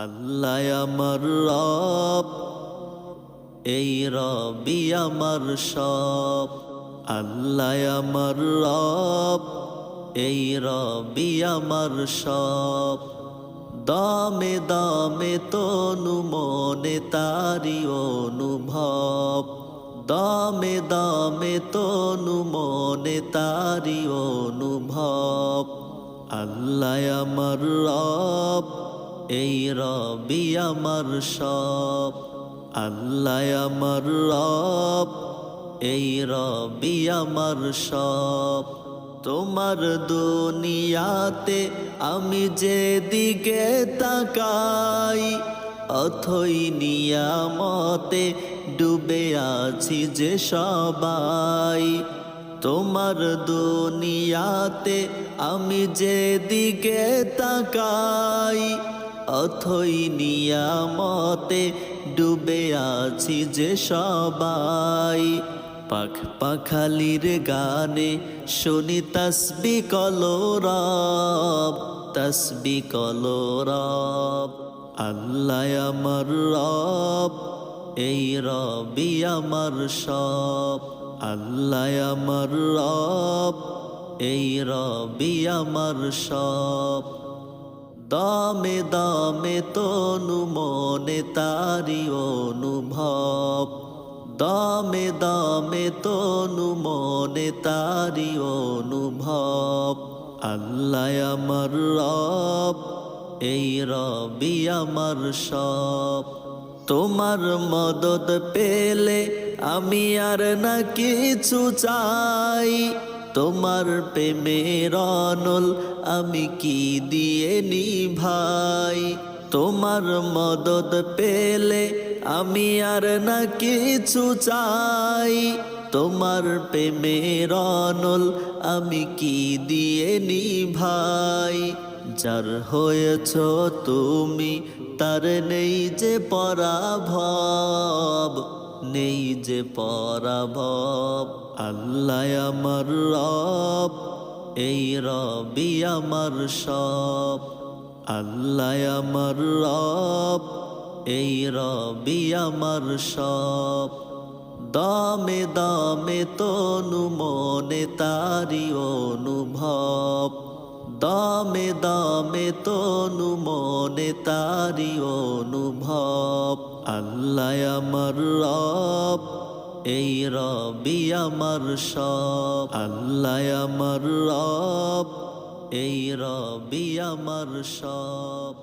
আল্লাহ আমার রব, এই রবি আমার সব। আল্লাহ আমার রব, এই রবি আমার সব। দমে দমে তনু মনে তারি অনুভব, দমে দমে তনু মনে তারি অনুভব। আল্লাহ আমার রব, এই রবি আমার সব। আল্লাহ আমার রব, এই রবি আমার সব। তোমার দুনিয়াতে আমি যেদিকে তাকাই, অথই নিয়ামতে ডুবে আছি যে সবাই। তোমার দুনিয়াতে আমি যেদিকে তাকাই, অথই নিয়ামতে ডুবে আছি যে সবাই। পাখ পাখালির গানে শুনি তসবি কলরব, তসবি কলরব। আল্লাহ আমার রব, এই রবি আমার সব। আল্লাহ আমার রব, এই রবি আমার সব। দমে দমে তনু মনে তারি অনুভব, দমে দমে তনু মনে তারি অনুভব। আল্লাহ আমার রব, এই রবি আমার সব। তোমার মদদ পেলে আমি আর না কিছু চাই, তোমার প্রেমের অনল আমি কি দিয়ে নিভাই। তোমার মদদ পেলে আমি আর না কিছু চাই, তোমার প্রেমের অনল আমি কি দিয়ে নিভাই। যার হয়েছ তুমি তার নেই যে পরাভব, নেই যে পরাভব। আল্লাহ আমার রব, এই রবি আমার সব। আল্লাহ আমার রব, এই রবি আমার সব। দমে দমে তনু মনে তারি অনুভব, দমে দমে তনু মনে তারি অনুভব। আল্লাহ আমার রব, এই রবি আমার সব। আল্লাহ আমার রব, এই রবি আমার সব।